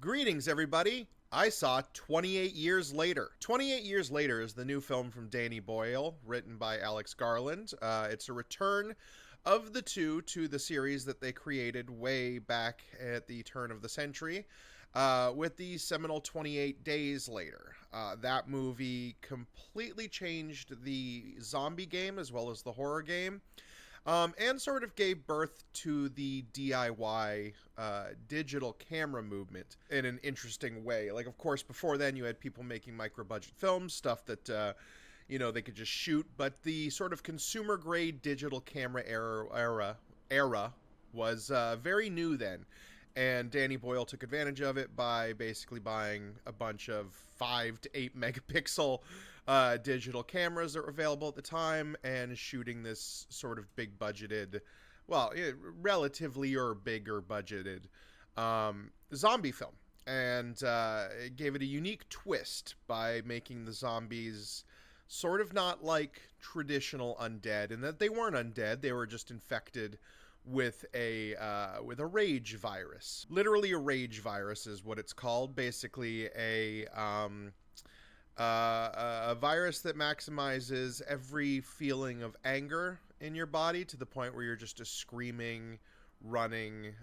Greetings, everybody. I saw 28 Years Later. 28 Years Later is the new film from Danny Boyle, written by Alex Garland. It's a return of the two to the series that they created way back at the turn of the century, with the seminal 28 Days Later. That movie completely changed the zombie game as well as the horror game. And sort of gave birth to the DIY digital camera movement in an interesting way. Like, of course, before then you had people making micro-budget films, stuff that, they could just shoot. But the sort of consumer-grade digital camera era was very new then. And Danny Boyle took advantage of it by basically buying a bunch of 5 to 8 megapixel digital cameras that were available at the time and shooting this sort of big budgeted, relatively or bigger budgeted zombie film. And it gave it a unique twist by making the zombies sort of not like traditional undead, and that they weren't undead, they were just infected with a rage virus. Literally a rage virus is what it's called. Basically a virus that maximizes every feeling of anger in your body to the point where you're just a screaming, running,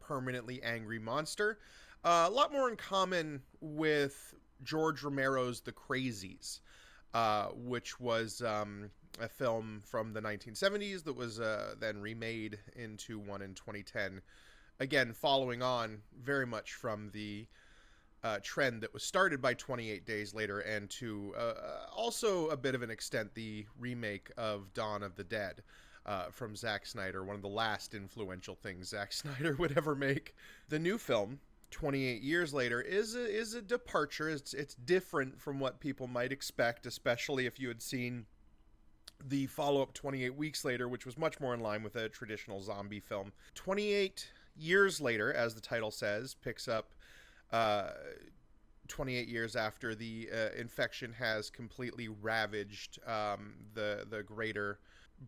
permanently angry monster. A lot more in common with George Romero's The Crazies, which was a film from the 1970s that was then remade into one in 2010. Again, following on very much from the trend that was started by 28 Days Later, and to also a bit of an extent the remake of Dawn of the Dead from Zack Snyder, one of the last influential things Zack Snyder would ever make. The new film, 28 Years Later, is a departure. It's different from what people might expect, especially if you had seen the follow-up 28 Weeks Later, which was much more in line with a traditional zombie film. 28 Years Later, as the title says, picks up 28 years after the infection has completely ravaged the greater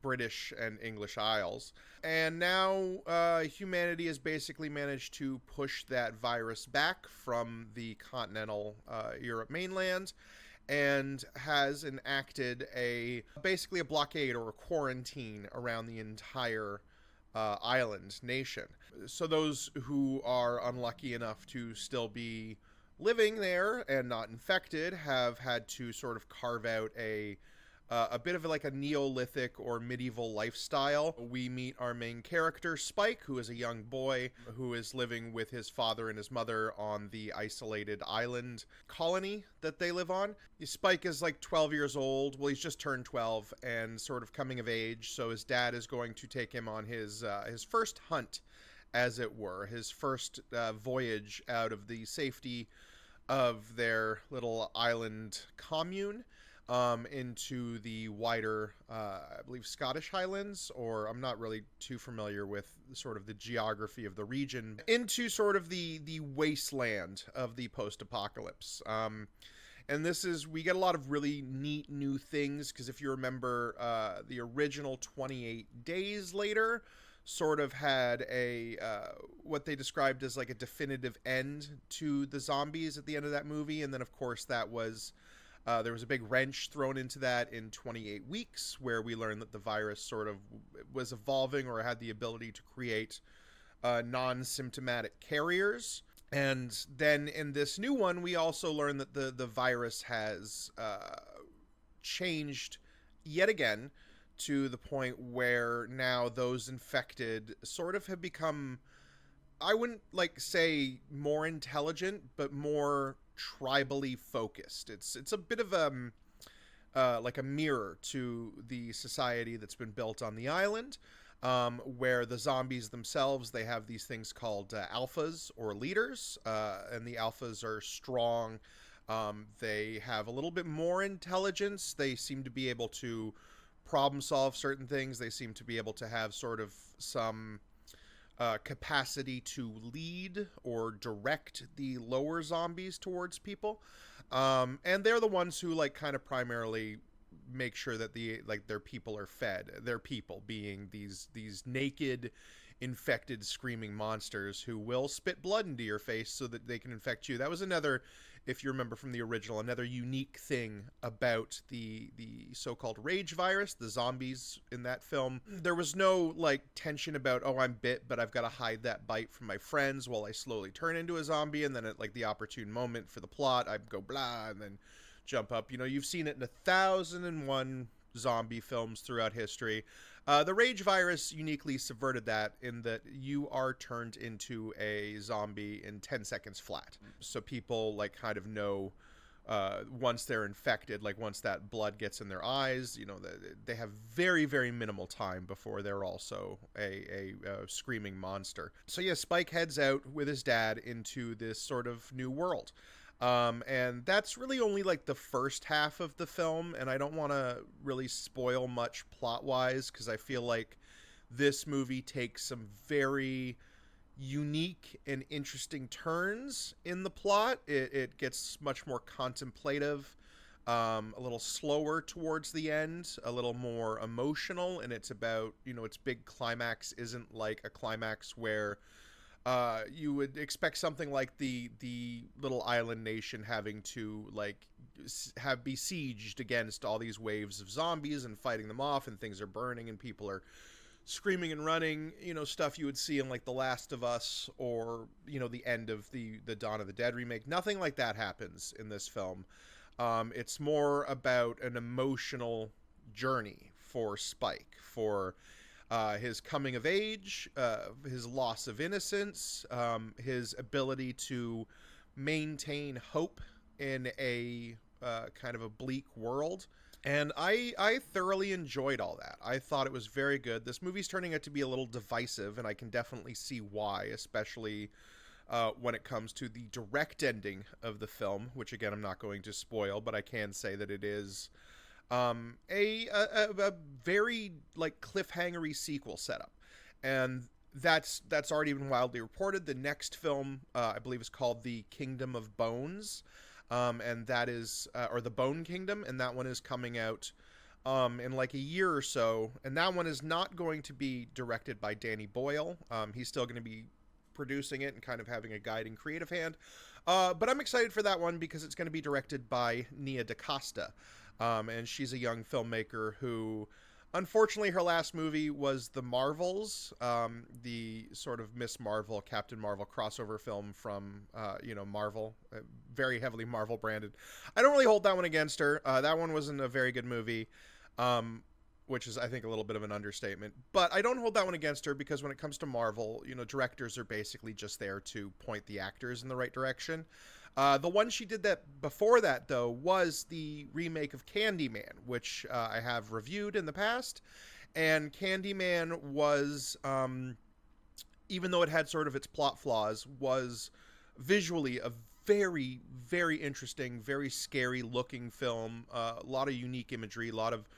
British and English Isles. And now humanity has basically managed to push that virus back from the continental Europe mainland, and has enacted basically a blockade or a quarantine around the entire island nation. So those who are unlucky enough to still be living there and not infected have had to sort of carve out a bit of like a Neolithic or medieval lifestyle. We meet our main character, Spike, who is a young boy who is living with his father and his mother on the isolated island colony that they live on. Spike is like 12 years old. Well, he's just turned 12 and sort of coming of age. So his dad is going to take him on his first hunt, as it were, his first voyage out of the safety of their little island commune into the wider, I believe, Scottish Highlands, or I'm not really too familiar with sort of the geography of the region, into sort of the wasteland of the post-apocalypse. And we get a lot of really neat new things, because if you remember, the original 28 Days Later sort of had what they described as like a definitive end to the zombies at the end of that movie. And then, of course, that was there was a big wrench thrown into that in 28 Weeks, where we learned that the virus sort of was evolving or had the ability to create non-symptomatic carriers. And then in this new one, we also learned that the virus has changed yet again to the point where now those infected sort of have become, I wouldn't say more intelligent, but more tribally focused. It's a bit of like a mirror to the society that's been built on the island, where the zombies themselves, they have these things called alphas or leaders, and the alphas are strong. They have a little bit more intelligence. They seem to be able to problem solve certain things. They seem to be able to have sort of some capacity to lead or direct the lower zombies towards people, and they're the ones who kind of primarily make sure that their people are fed. Their people being these naked, infected screaming monsters who will spit blood into your face so that they can infect you. That was another, if you remember from the original, another unique thing about the so-called rage virus, the zombies in that film. There was no like tension about, oh, I'm bit, but I've got to hide that bite from my friends while I slowly turn into a zombie, and then at like the opportune moment for the plot, I go blah and then jump up. You know, you've seen it in 1,001 zombie films throughout history. The rage virus uniquely subverted that in that you are turned into a zombie in 10 seconds flat. So people like kind of know once they're infected, like once that blood gets in their eyes, you know, they have very, very minimal time before they're also a screaming monster. So yeah, Spike heads out with his dad into this sort of new world. And that's really only like the first half of the film, and I don't want to really spoil much plot-wise because I feel like this movie takes some very unique and interesting turns in the plot. It gets much more contemplative, a little slower towards the end, a little more emotional, and it's about, you know, its big climax isn't like a climax where you would expect something like the little island nation having to like have besieged against all these waves of zombies and fighting them off, and things are burning and people are screaming and running, you know, stuff you would see in like The Last of Us or, you know, the end of the Dawn of the Dead remake. Nothing like that happens in this film. It's more about an emotional journey for Spike, for his coming of age, his loss of innocence, his ability to maintain hope in a kind of a bleak world. And I thoroughly enjoyed all that. I thought it was very good. This movie's turning out to be a little divisive, and I can definitely see why, especially when it comes to the direct ending of the film, which again I'm not going to spoil, but I can say that it is a very like cliffhangery sequel setup, and that's already been wildly reported. The next film, I believe, is called The Kingdom of Bones, and that is or The Bone Kingdom, and that one is coming out in like a year or so, and that one is not going to be directed by Danny Boyle. He's still going to be producing it and kind of having a guiding creative hand, but I'm excited for that one because it's going to be directed by Nia DaCosta. And she's a young filmmaker who, unfortunately, her last movie was The Marvels, the sort of Miss Marvel, Captain Marvel crossover film from, you know, Marvel, very heavily Marvel branded. I don't really hold that one against her. That one wasn't a very good movie, which is, I think, a little bit of an understatement. But I don't hold that one against her because when it comes to Marvel, you know, directors are basically just there to point the actors in the right direction. The one she did that before that, though, was the remake of Candyman, which I have reviewed in the past. And Candyman was, even though it had sort of its plot flaws, was visually a very, very interesting, very scary looking film. A lot of unique imagery, a lot of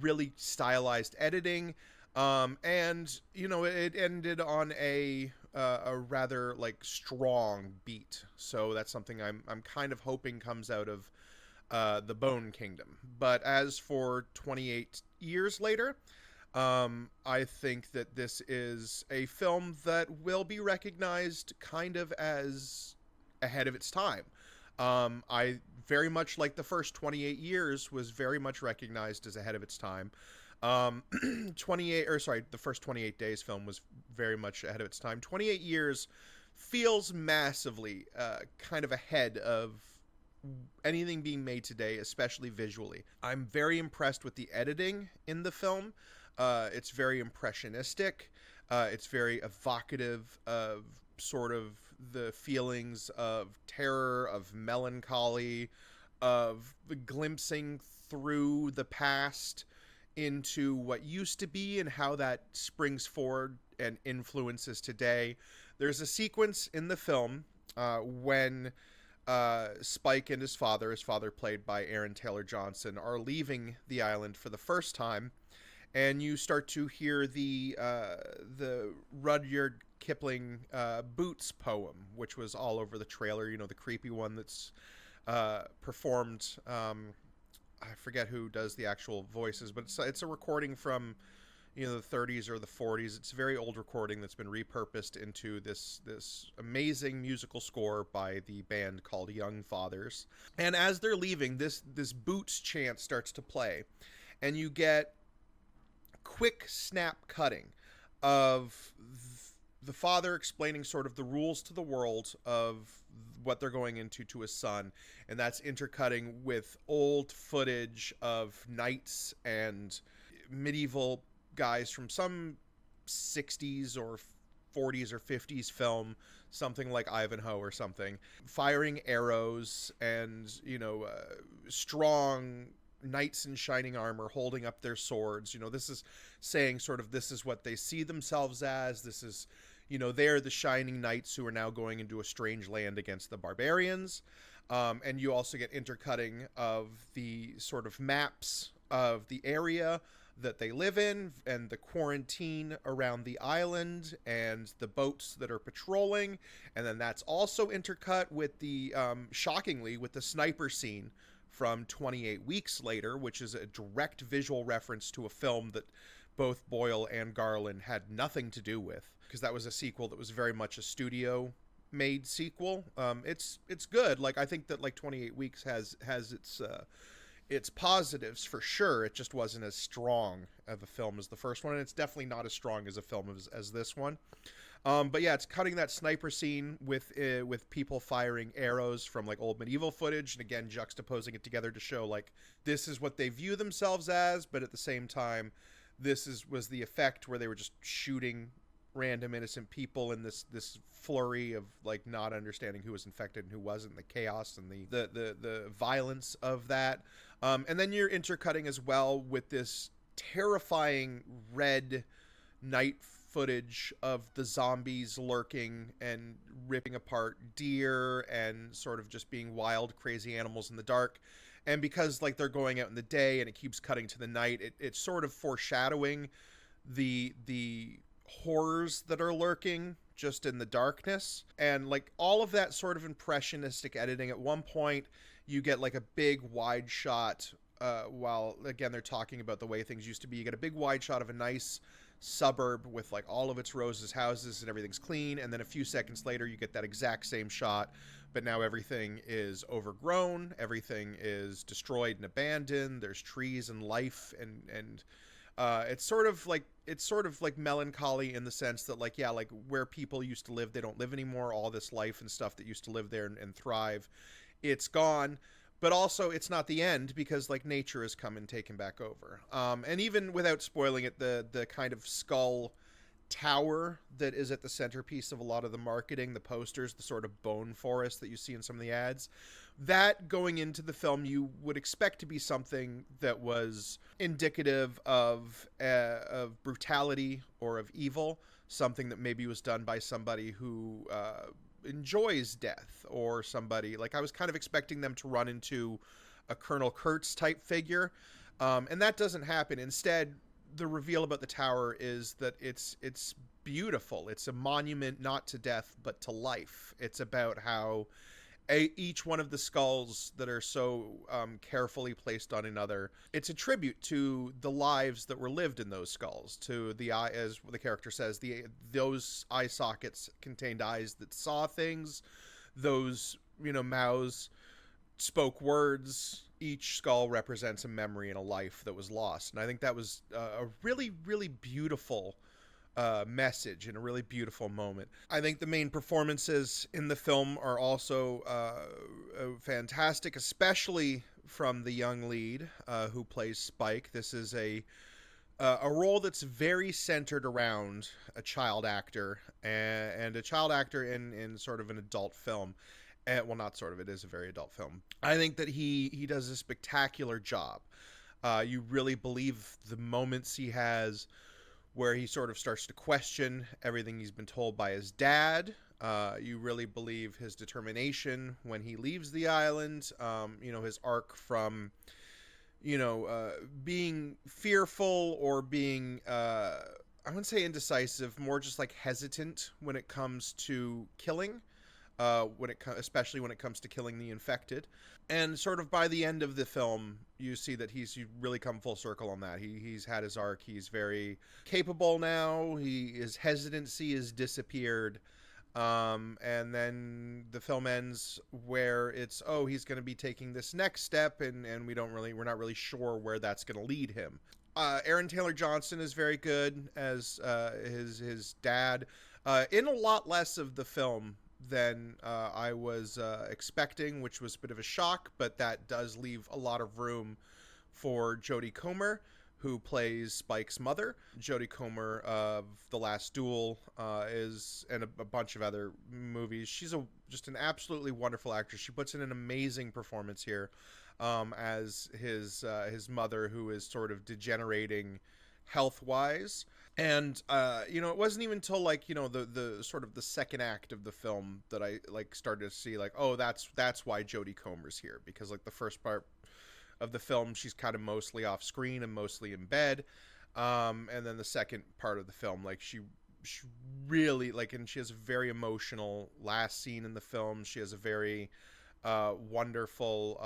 really stylized editing. And, you know, it ended on a rather like strong beat, so that's something I'm kind of hoping comes out of the Bone Kingdom. But as for 28 years later, I think that this is a film that will be recognized kind of as ahead of its time. I very much like the first 28 years was very much recognized as ahead of its time. The first 28 Days film was very much ahead of its time. 28 Years feels massively kind of ahead of anything being made today, especially visually. I'm very impressed with the editing in the film. It's very impressionistic. It's very evocative of sort of the feelings of terror, of melancholy, of glimpsing through the past into what used to be and how that springs forward and influences today. There's a sequence in the film when Spike and his father played by Aaron Taylor Johnson, are leaving the island for the first time, and you start to hear the Rudyard Kipling Boots poem, which was all over the trailer, you know, the creepy one that's performed. I forget who does the actual voices, but it's a recording from, the 30s or the 40s. It's a very old recording that's been repurposed into this amazing musical score by the band called Young Fathers. And as they're leaving, this boots chant starts to play, and you get quick snap cutting of the father explaining sort of the rules to the world of what they're going into to his son, and that's intercutting with old footage of knights and medieval guys from some 60s or 40s or 50s film, something like Ivanhoe or something, firing arrows, and strong knights in shining armor holding up their swords. This is saying sort of this is what they see themselves as. This is, they're the shining knights who are now going into a strange land against the barbarians. And you also get intercutting of the sort of maps of the area that they live in, and the quarantine around the island, and the boats that are patrolling. And then that's also intercut with the, shockingly, with the sniper scene from 28 Weeks Later, which is a direct visual reference to a film that both Boyle and Garland had nothing to do with, because that was a sequel that was very much a studio made sequel. It's good. Like, I think that like 28 Weeks has its positives for sure. It just wasn't as strong of a film as the first one, and it's definitely not as strong as a film as this one. But yeah, it's cutting that sniper scene with people firing arrows from like old medieval footage, and again juxtaposing it together to show like this is what they view themselves as, but at the same time, was the effect where they were just shooting random innocent people in this flurry of like not understanding who was infected and who wasn't, the chaos and the violence of that. And then you're intercutting as well with this terrifying red night footage of the zombies lurking and ripping apart deer and sort of just being wild, crazy animals in the dark. And because like they're going out in the day and it keeps cutting to the night, it's sort of foreshadowing the horrors that are lurking just in the darkness. And like all of that sort of impressionistic editing. At one point you get like a big wide shot, while again they're talking about the way things used to be. You get a big wide shot of a nice suburb with like all of its rows as houses and everything's clean, and then a few seconds later you get that exact same shot, but now everything is overgrown, everything is destroyed and abandoned, there's trees and life, and it's sort of like melancholy in the sense that like, yeah, like where people used to live, they don't live anymore. All this life and stuff that used to live there and thrive, it's gone. But also, it's not the end, because like nature has come and taken back over. And even without spoiling it, the kind of skull tower that is at the centerpiece of a lot of the marketing, the posters, the sort of bone forest that you see in some of the ads, that going into the film you would expect to be something that was indicative of brutality or of evil, something that maybe was done by somebody who enjoys death, or somebody like, I was kind of expecting them to run into a Colonel Kurtz type figure, and that doesn't happen. Instead, the reveal about the tower is that it's beautiful. It's a monument not to death but to life. It's about how each one of the skulls that are so carefully placed on another, it's a tribute to the lives that were lived in those skulls, to the eye, as the character says, those eye sockets contained eyes that saw things, those mouths spoke words. Each skull represents a memory and a life that was lost, and I think that was a really, really beautiful message and a really beautiful moment. I think the main performances in the film are also fantastic, especially from the young lead who plays Spike. This is a role that's very centered around a child actor, and a child actor in sort of an adult film. Well, not sort of, it is a very adult film. I think that he does a spectacular job. You really believe the moments he has where he sort of starts to question everything he's been told by his dad. You really believe his determination when he leaves the island. His arc from, being fearful or being, I wouldn't say indecisive, more just like hesitant when it comes to killing. especially when it comes to killing the infected. And sort of by the end of the film, you see that he's really come full circle on that. He's had his arc. He's very capable now. His hesitancy has disappeared. And then the film ends where it's, oh, he's going to be taking this next step, and we're not really sure where that's going to lead him. Aaron Taylor Johnson is very good as his dad, in a lot less of the film than I was expecting, which was a bit of a shock, but that does leave a lot of room for Jodie Comr, who plays Spike's mother. Jodie Comr of The Last Duel is, and a bunch of other movies. She's just an absolutely wonderful actress. She puts in an amazing performance here as his mother, who is sort of degenerating health-wise. And it wasn't even until the sort of the second act of the film that I started to see that's why Jodie Comer's here, because the first part of the film she's kind of mostly off screen and mostly in bed, and then the second part of the film she really and she has a very emotional last scene in the film. She has a very wonderful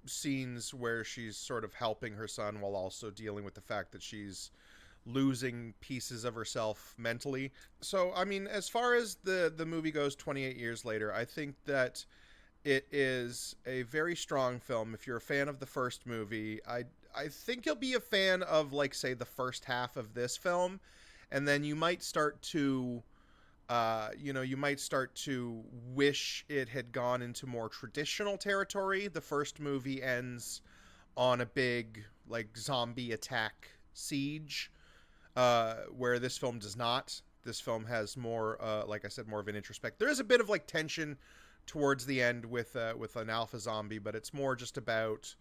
scenes where she's sort of helping her son while also dealing with the fact that she's losing pieces of herself mentally. So, I mean, as far as the movie goes 28 years later, I think that it is a very strong film. If you're a fan of the first movie, I think you'll be a fan of, say, the first half of this film, and then you might start to wish it had gone into more traditional territory. The first movie ends on a big, zombie attack siege, where this film does not. This film has more, like I said, more of an introspect. There is a bit of, tension towards the end with an alpha zombie, but it's more just about,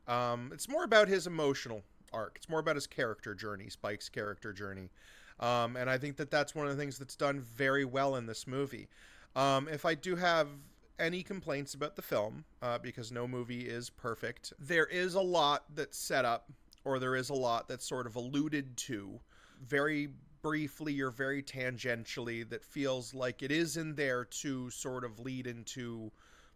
it's more about his emotional arc. It's more about his character journey, Spike's character journey. And I think that that's one of the things that's done very well in this movie. If I do have any complaints about the film, because no movie is perfect, there is a lot that's set up, or there is a lot that's sort of alluded to very briefly or very tangentially, that feels like it is in there to sort of lead into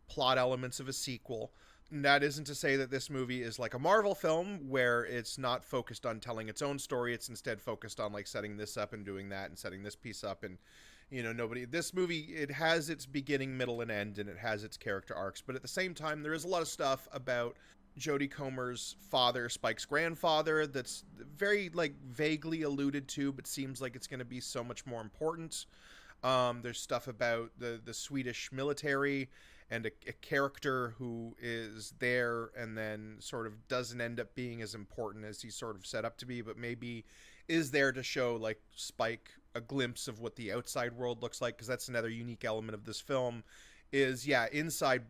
plot elements of a sequel. And that isn't to say that this movie is like a Marvel film where it's not focused on telling its own story. It's instead focused on setting this up and doing that and setting this piece up. And this movie, it has its beginning, middle, and end, and it has its character arcs. But at the same time, there is a lot of stuff about Jodie Comer's father, Spike's grandfather, that's very vaguely alluded to, but seems like it's going to be so much more important. There's stuff about the Swedish military and a character who is there and then sort of doesn't end up being as important as he's sort of set up to be, but maybe is there to show Spike a glimpse of what the outside world looks like, because that's another unique element of this film is, inside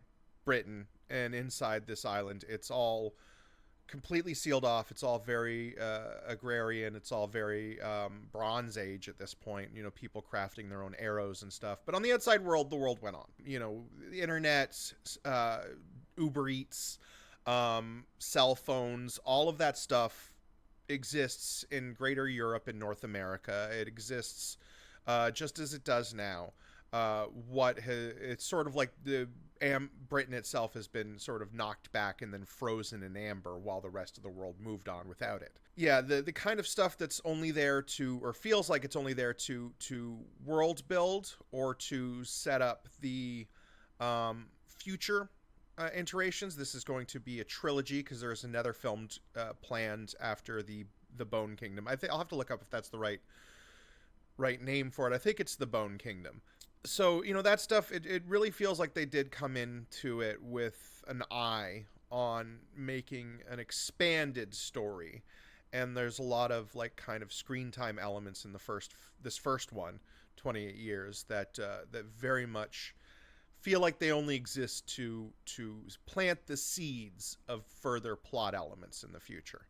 Britain and inside this island, it's all completely sealed off. It's all very agrarian. It's all very Bronze Age at this point. People crafting their own arrows and stuff. But on the outside world, the world went on. The internet, Uber Eats, cell phones, all of that stuff exists in Greater Europe and North America. It exists just as it does now. It's sort of like Britain itself has been sort of knocked back and then frozen in amber while the rest of the world moved on without it. Yeah, the kind of stuff that's only there to, or feels like it's only there to world build or to set up the future iterations. This is going to be a trilogy because there's another film planned after the Bone Kingdom. I'll have to look up if that's the right name for it. I think it's the Bone Kingdom. So, that stuff, it really feels like they did come into it with an eye on making an expanded story. And there's a lot of kind of screen time elements in this first one, 28 years, that very much feel like they only exist to plant the seeds of further plot elements in the future.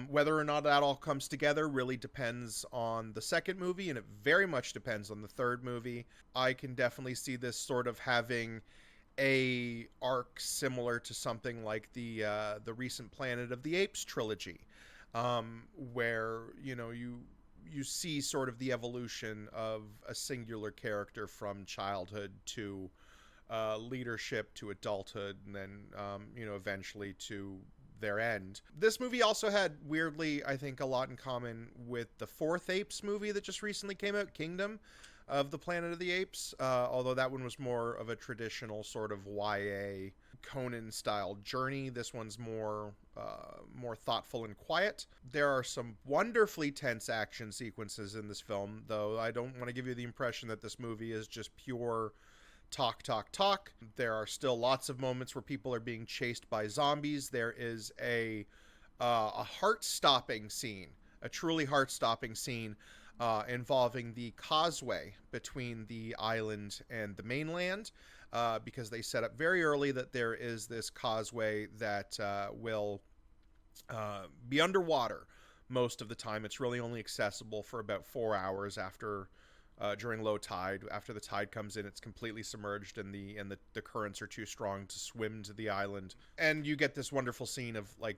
Whether or not that all comes together really depends on the second movie, and it very much depends on the third movie. I can definitely see this sort of having a arc similar to something like the recent Planet of the Apes trilogy, where you you see sort of the evolution of a singular character from childhood to leadership to adulthood, and then eventually to their end. This movie also had, weirdly, I think, a lot in common with the fourth Apes movie that just recently came out, Kingdom of the Planet of the Apes, although that one was more of a traditional sort of YA Conan-style journey. This one's more thoughtful and quiet. There are some wonderfully tense action sequences in this film, though I don't want to give you the impression that this movie is just pure talk, talk, talk. There are still lots of moments where people are being chased by zombies. There is a heart-stopping scene, a truly heart-stopping scene involving the causeway between the island and the mainland, because they set up very early that there is this causeway that will be underwater most of the time. It's really only accessible for about 4 hours during low tide. After the tide comes in, it's completely submerged, and the currents are too strong to swim to the island. And you get this wonderful scene of, like,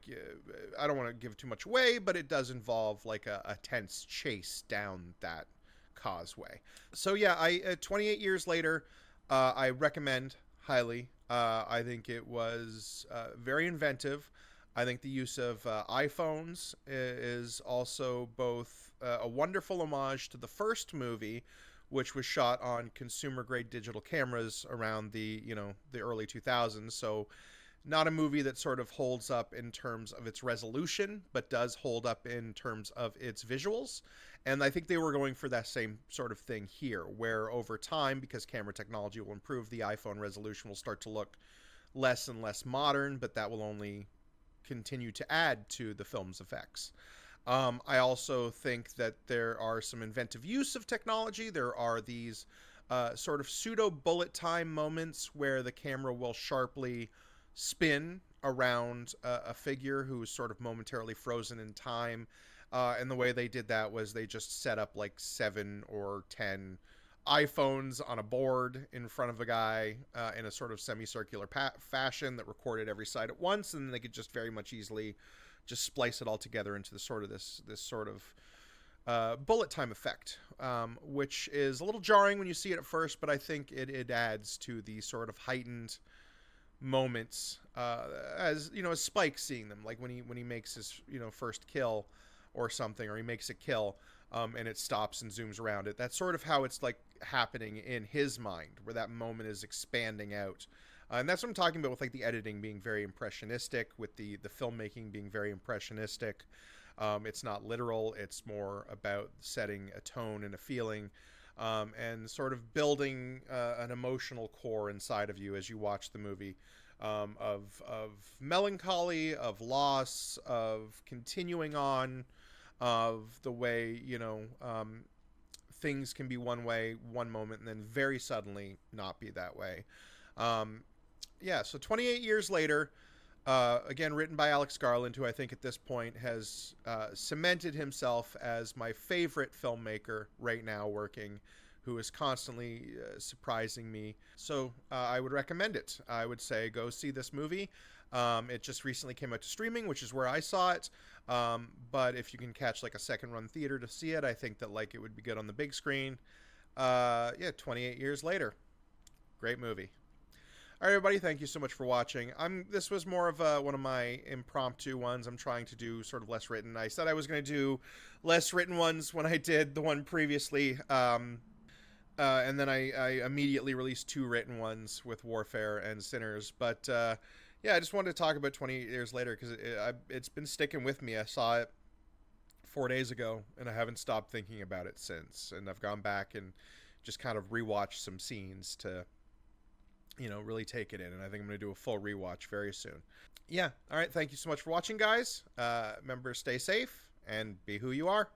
I don't want to give too much away, but it does involve like a tense chase down that causeway. So yeah, 28 years later, I recommend highly. I think it was very inventive. I think the use of iPhones is also both a wonderful homage to the first movie, which was shot on consumer-grade digital cameras around the early 2000s. So not a movie that sort of holds up in terms of its resolution, but does hold up in terms of its visuals. And I think they were going for that same sort of thing here, where over time, because camera technology will improve, the iPhone resolution will start to look less and less modern, but that will only continue to add to the film's effects. I also think that there are some inventive use of technology. There are these sort of pseudo bullet time moments where the camera will sharply spin around a figure who is sort of momentarily frozen in time. And the way they did that was they just set up like 7 or 10 iPhones on a board in front of a guy in a sort of semicircular fashion that recorded every side at once, and they could just very much easily just splice it all together into this sort of bullet time effect, which is a little jarring when you see it at first, but I think it adds to the sort of heightened moments, as Spike seeing them, like when he makes his first kill or something, or he makes a kill, and it stops and zooms around it. That's sort of how it's like happening in his mind, where that moment is expanding out. And that's what I'm talking about with like the editing being very impressionistic, with the filmmaking being very impressionistic. It's not literal. It's more about setting a tone and a feeling, and sort of building an emotional core inside of you as you watch the movie, of melancholy, of loss, of continuing on, of the way, things can be one way one moment and then very suddenly not be that way. So 28 years later, again, written by Alex Garland, who I think at this point has cemented himself as my favorite filmmaker right now working, who is constantly surprising me. So I would recommend it. I would say go see this movie. It just recently came out to streaming, which is where I saw it. But if you can catch like a second run theater to see it, I think that like it would be good on the big screen. 28 years later. Great movie. All right, everybody, thank you so much for watching. This was more of one of my impromptu ones. I'm trying to do sort of less written. I said I was going to do less written ones when I did the one previously. And then I immediately released 2 written ones with Warfare and Sinners. But I just wanted to talk about 28 years later because it's been sticking with me. I saw it 4 days ago, and I haven't stopped thinking about it since. And I've gone back and just kind of rewatched some scenes to really take it in. And I think I'm going to do a full rewatch very soon. Yeah. All right. Thank you so much for watching, guys. Remember, stay safe and be who you are.